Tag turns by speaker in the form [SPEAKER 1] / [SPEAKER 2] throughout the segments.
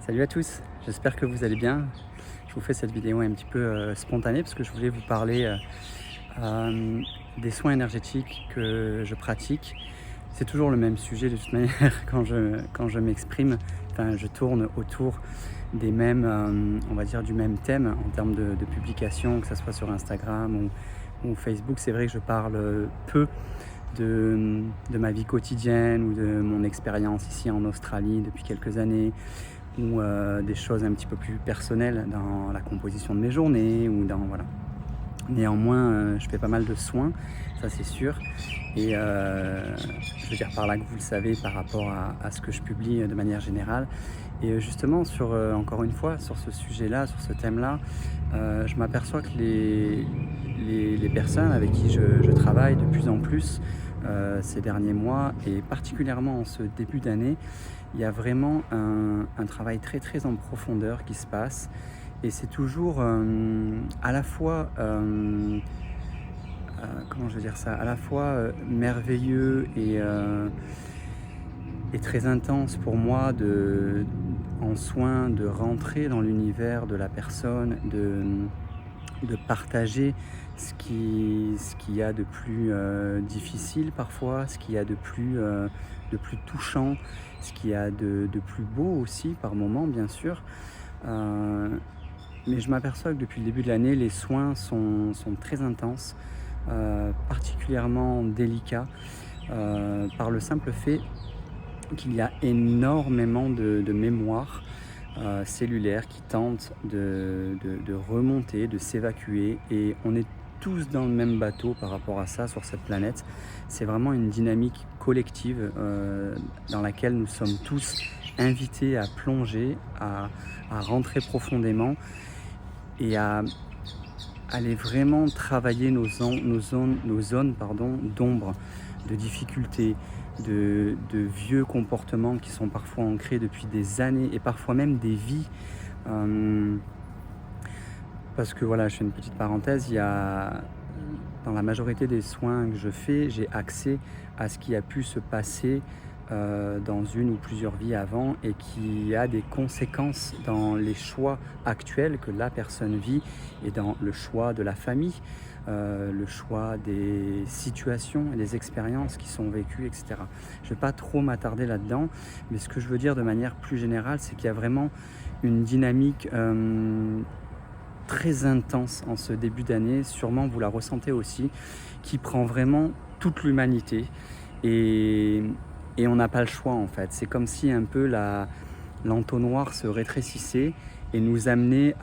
[SPEAKER 1] Salut à tous, j'espère que vous allez bien. Je vous fais cette vidéo un petit peu spontanée parce que je voulais vous parler des soins énergétiques que je pratique. C'est toujours le même sujet de toute manière quand je m'exprime. Enfin, je tourne autour des mêmes, on va dire du même thème en termes de publication, que ce soit sur Instagram ou Facebook. C'est vrai que je parle peu de ma vie quotidienne ou de mon expérience ici en Australie depuis quelques années, ou des choses un petit peu plus personnelles dans la composition de mes journées ou dans voilà. Néanmoins, je fais pas mal de soins, ça c'est sûr, et je veux dire par là que vous le savez par rapport à ce que je publie de manière générale. Et justement encore une fois sur ce sujet-là, sur ce thème-là, je m'aperçois que les personnes avec qui je travaille de plus en plus ces derniers mois, et particulièrement en ce début d'année, il y a vraiment un travail très très en profondeur qui se passe, et c'est toujours à la fois comment je veux dire ça, à la fois merveilleux et très intense pour moi en soin de rentrer dans l'univers de la personne, de partager ce qu'il y a de plus difficile parfois, ce qu'il y a de plus touchant, ce qu'il y a de plus beau aussi par moments bien sûr. Mais je m'aperçois que depuis le début de l'année, les soins sont très intenses, particulièrement délicats, par le simple fait qu'il y a énormément de mémoire cellulaire qui tente de remonter, de s'évacuer, et on est tous dans le même bateau par rapport à ça sur cette planète. C'est vraiment une dynamique collective dans laquelle nous sommes tous invités à plonger, à rentrer profondément et à aller vraiment travailler nos zones d'ombre, de difficultés, de vieux comportements qui sont parfois ancrés depuis des années et parfois même des vies. Parce que voilà, je fais une petite parenthèse, dans la majorité des soins que je fais, j'ai accès à ce qui a pu se passer dans une ou plusieurs vies avant, et qui a des conséquences dans les choix actuels que la personne vit, et dans le choix de la famille, le choix des situations et des expériences qui sont vécues, etc. Je ne vais pas trop m'attarder là-dedans, mais ce que je veux dire de manière plus générale, c'est qu'il y a vraiment une dynamique très intense en ce début d'année, sûrement vous la ressentez aussi, qui prend vraiment toute l'humanité, et on n'a pas le choix en fait. C'est comme si un peu l'entonnoir se rétrécissait et nous amenait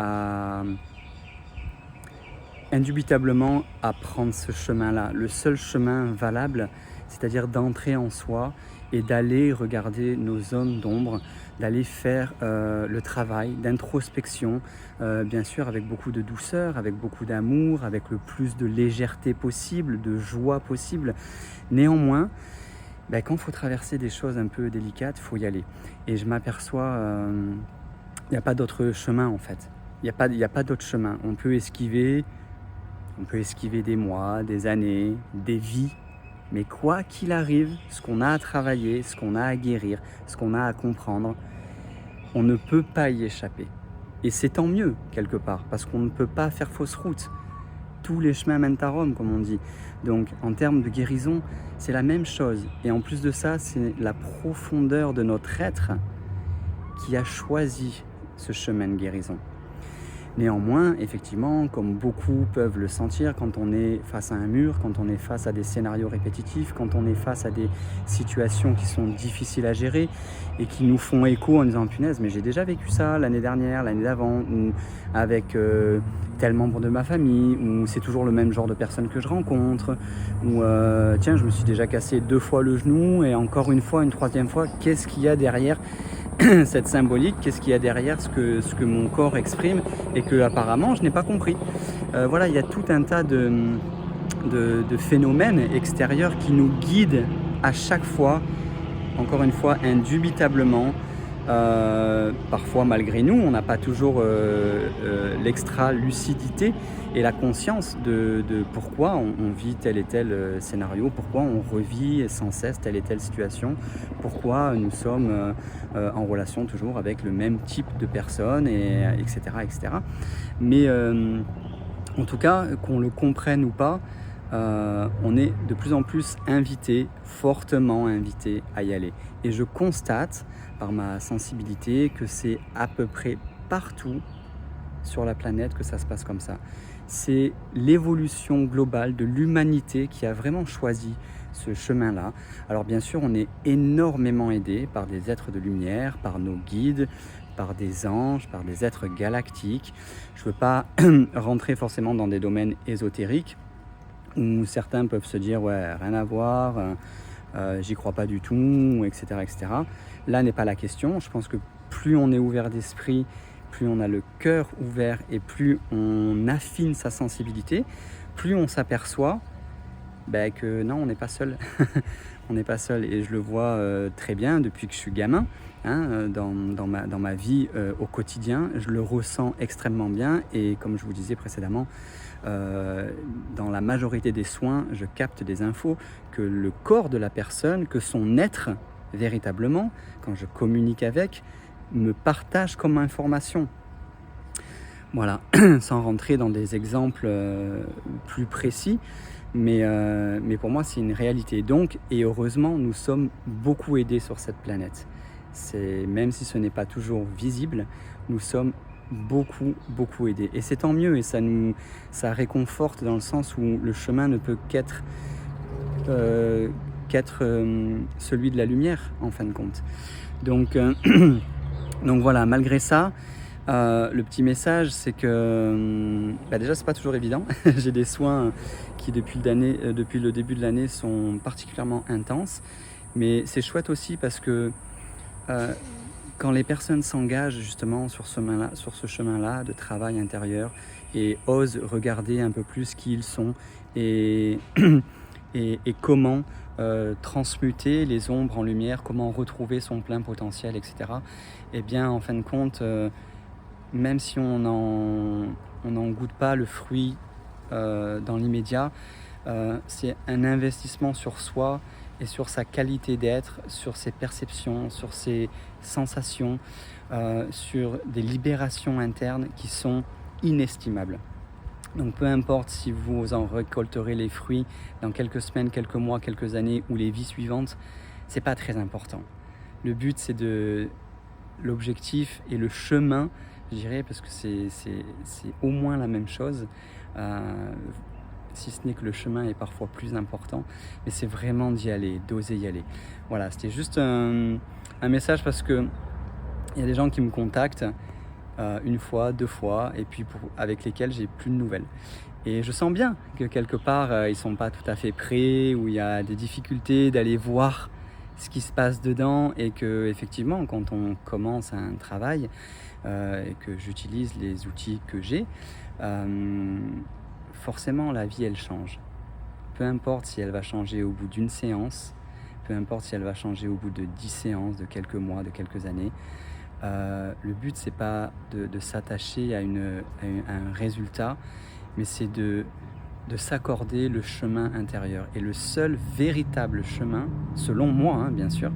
[SPEAKER 1] indubitablement à prendre ce chemin-là, le seul chemin valable, c'est-à-dire d'entrer en soi et d'aller regarder nos zones d'ombre, d'aller faire le travail d'introspection, bien sûr avec beaucoup de douceur, avec beaucoup d'amour, avec le plus de légèreté possible, de joie possible. Néanmoins, quand il faut traverser des choses un peu délicates, il faut y aller. Et je m'aperçois, il n'y a pas d'autre chemin en fait. Il n'y a pas d'autre chemin. On peut esquiver des mois, des années, des vies. Mais quoi qu'il arrive, ce qu'on a à travailler, ce qu'on a à guérir, ce qu'on a à comprendre, on ne peut pas y échapper. Et c'est tant mieux, quelque part, parce qu'on ne peut pas faire fausse route. Tous les chemins mènent à Rome, comme on dit. Donc, en termes de guérison, c'est la même chose. Et en plus de ça, c'est la profondeur de notre être qui a choisi ce chemin de guérison. Néanmoins, effectivement, comme beaucoup peuvent le sentir, quand on est face à un mur, quand on est face à des scénarios répétitifs, quand on est face à des situations qui sont difficiles à gérer et qui nous font écho en disant « punaise, mais j'ai déjà vécu ça l'année dernière, l'année d'avant, ou avec tel membre de ma famille, ou c'est toujours le même genre de personne que je rencontre, ou tiens, je me suis déjà cassé 2 fois le genou et encore une fois, une 3e fois, qu'est-ce qu'il y a derrière ?» cette symbolique, qu'est-ce qu'il y a derrière ce que mon corps exprime et que apparemment je n'ai pas compris. Voilà, il y a tout un tas de phénomènes extérieurs qui nous guident à chaque fois, encore une fois indubitablement, Parfois malgré nous, on n'a pas toujours l'extra lucidité et la conscience de pourquoi on vit tel et tel scénario, pourquoi on revit sans cesse telle et telle situation, pourquoi nous sommes en relation toujours avec le même type de personnes, etc., etc. Mais en tout cas, qu'on le comprenne ou pas, on est de plus en plus invité, fortement invité à y aller. Et je constate par ma sensibilité que c'est à peu près partout sur la planète que ça se passe comme ça. C'est l'évolution globale de l'humanité qui a vraiment choisi ce chemin-là. Alors bien sûr, on est énormément aidé par des êtres de lumière, par nos guides, par des anges, par des êtres galactiques. Je ne veux pas rentrer forcément dans des domaines ésotériques où certains peuvent se dire ouais, rien à voir, j'y crois pas du tout, etc., etc. Là n'est pas la question. Je pense que plus on est ouvert d'esprit, plus on a le cœur ouvert et plus on affine sa sensibilité, plus on s'aperçoit que non, on n'est pas seul. On n'est pas seul et je le vois très bien depuis que je suis gamin, hein, dans ma vie au quotidien. Je le ressens extrêmement bien et comme je vous disais précédemment, dans la majorité des soins, je capte des infos que le corps de la personne, que son être véritablement, quand je communique avec, me partage comme information. Voilà, sans rentrer dans des exemples plus précis, mais pour moi c'est une réalité. Donc, et heureusement, nous sommes beaucoup aidés sur cette planète. Même si ce n'est pas toujours visible, nous sommes beaucoup aidés. Et c'est tant mieux et ça réconforte dans le sens où le chemin ne peut qu'être celui de la lumière en fin de compte. Donc voilà, malgré ça, le petit message, c'est que déjà c'est pas toujours évident. J'ai des soins qui depuis le début de l'année sont particulièrement intenses, mais c'est chouette aussi parce que quand les personnes s'engagent justement sur ce chemin-là de travail intérieur et osent regarder un peu plus qui ils sont et comment transmuter les ombres en lumière, comment retrouver son plein potentiel, etc. Eh bien, en fin de compte, même si on n'en goûte pas le fruit dans l'immédiat, c'est un investissement sur soi et sur sa qualité d'être, sur ses perceptions, sur ses sensations, sur des libérations internes qui sont inestimables. Donc peu importe si vous en récolterez les fruits dans quelques semaines, quelques mois, quelques années ou les vies suivantes, c'est pas très important. Le but c'est l'objectif et le chemin, je dirais, parce que c'est au moins la même chose, si ce n'est que le chemin est parfois plus important, mais c'est vraiment d'y aller, d'oser y aller. Voilà, c'était juste un message parce que il y a des gens qui me contactent une fois, deux fois, et puis avec lesquels j'ai plus de nouvelles. Et je sens bien que quelque part, ils sont pas tout à fait prêts, ou il y a des difficultés d'aller voir ce qui se passe dedans, et que effectivement, quand on commence un travail et que j'utilise les outils que j'ai, forcément la vie elle change. Peu importe si elle va changer au bout d'une séance, peu importe si elle va changer au bout de 10 séances, de quelques mois, de quelques années. Le but c'est pas de s'attacher à un résultat, mais c'est de s'accorder le chemin intérieur. Et le seul véritable chemin, selon moi bien sûr,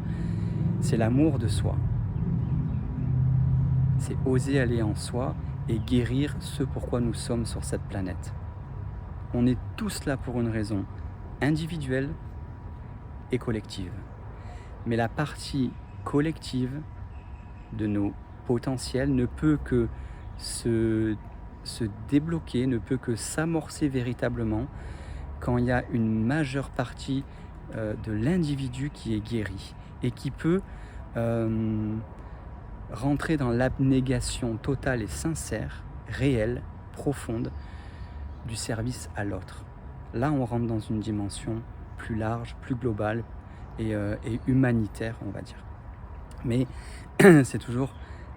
[SPEAKER 1] c'est l'amour de soi. C'est oser aller en soi et guérir ce pourquoi nous sommes sur cette planète. On est tous là pour une raison individuelle et collective. Mais la partie collective de nos potentiels ne peut que se débloquer, ne peut que s'amorcer véritablement quand il y a une majeure partie de l'individu qui est guéri et qui peut rentrer dans l'abnégation totale et sincère, réelle, profonde, du service à l'autre. Là, on rentre dans une dimension plus large, plus globale et humanitaire, on va dire. Mais c'est toujours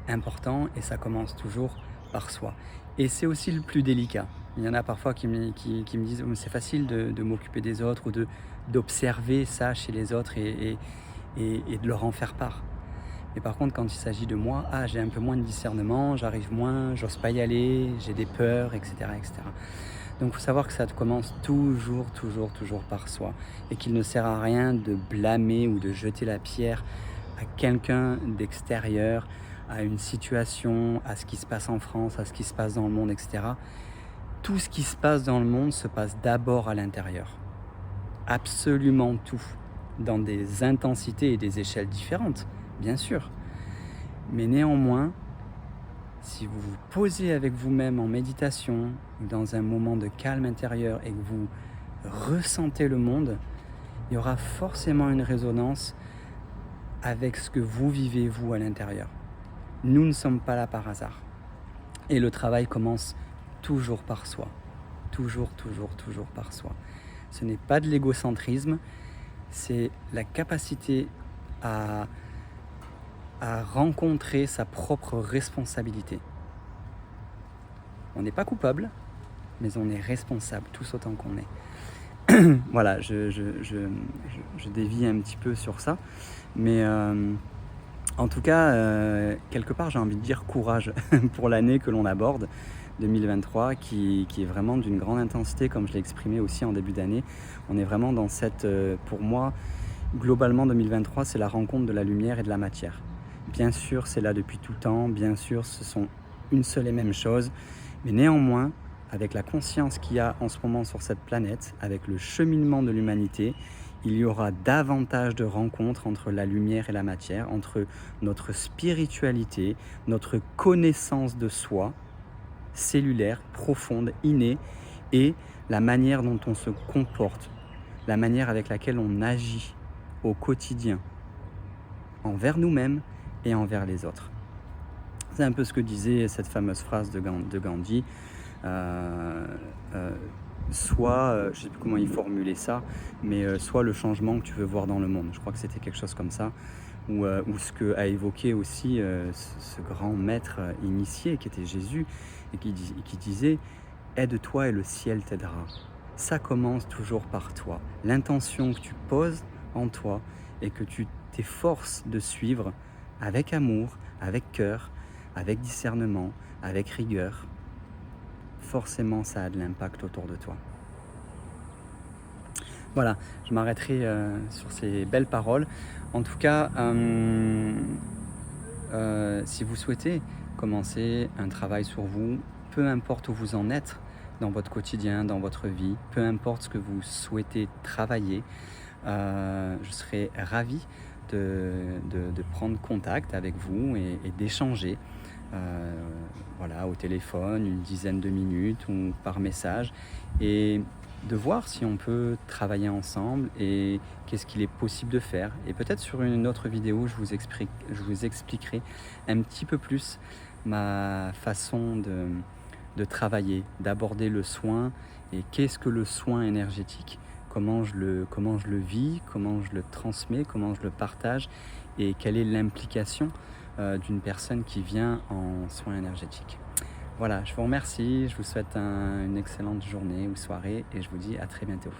[SPEAKER 1] important et ça commence toujours par soi. Et c'est aussi le plus délicat. Il y en a parfois qui me disent oh, c'est facile de m'occuper des autres ou d'observer ça chez les autres et de leur en faire part. Mais par contre, quand il s'agit de moi, j'ai un peu moins de discernement, j'arrive moins, j'ose pas y aller, j'ai des peurs, etc., etc. Donc il faut savoir que ça commence toujours, toujours, toujours par soi et qu'il ne sert à rien de blâmer ou de jeter la pierre à quelqu'un d'extérieur, à une situation, à ce qui se passe en France, à ce qui se passe dans le monde, etc. Tout ce qui se passe dans le monde se passe d'abord à l'intérieur. Absolument tout, dans des intensités et des échelles différentes, bien sûr. Mais néanmoins, si vous vous posez avec vous-même en méditation, dans un moment de calme intérieur et que vous ressentez le monde, il y aura forcément une résonance avec ce que vous vivez vous à l'intérieur. Nous ne sommes pas là par hasard. Et le travail commence toujours par soi. Toujours, toujours, toujours par soi. Ce n'est pas de l'égocentrisme, c'est la capacité à rencontrer sa propre responsabilité. On n'est pas coupable, mais on est responsable, tous autant qu'on est. Voilà, je dévie un petit peu sur ça, mais en tout cas, quelque part, j'ai envie de dire courage pour l'année que l'on aborde, 2023, qui est vraiment d'une grande intensité, comme je l'ai exprimé aussi en début d'année. On est vraiment dans cette, pour moi, globalement 2023, c'est la rencontre de la lumière et de la matière. Bien sûr, c'est là depuis tout le temps, bien sûr, ce sont une seule et même chose, mais néanmoins, avec la conscience qu'il y a en ce moment sur cette planète, avec le cheminement de l'humanité, il y aura davantage de rencontres entre la lumière et la matière, entre notre spiritualité, notre connaissance de soi, cellulaire, profonde, innée, et la manière dont on se comporte, la manière avec laquelle on agit au quotidien, envers nous-mêmes et envers les autres. C'est un peu ce que disait cette fameuse phrase de Gandhi. Soit, je ne sais plus comment il formulait ça, mais soit le changement que tu veux voir dans le monde. Je crois que c'était quelque chose comme ça. Ou ce qu'a évoqué aussi ce grand maître initié qui était Jésus et qui disait « Aide-toi et le ciel t'aidera ». Ça commence toujours par toi. L'intention que tu poses en toi et que tu t'efforces de suivre avec amour, avec cœur, avec discernement, avec rigueur, forcément ça a de l'impact autour de toi. Voilà, je m'arrêterai sur ces belles paroles. En tout cas, si vous souhaitez commencer un travail sur vous, peu importe où vous en êtes dans votre quotidien, dans votre vie, peu importe ce que vous souhaitez travailler, je serai ravi de prendre contact avec vous et d'échanger voilà, au téléphone, une dizaine de minutes ou par message, et de voir si on peut travailler ensemble et qu'est-ce qu'il est possible de faire. Et peut-être sur une autre vidéo, je vous expliquerai un petit peu plus ma façon de travailler, d'aborder le soin et qu'est-ce que le soin énergétique, comment je le vis, comment je le transmets, comment je le partage et quelle est l'implication d'une personne qui vient en soins énergétiques. Voilà, je vous remercie, je vous souhaite une excellente journée ou soirée et je vous dis à très bientôt.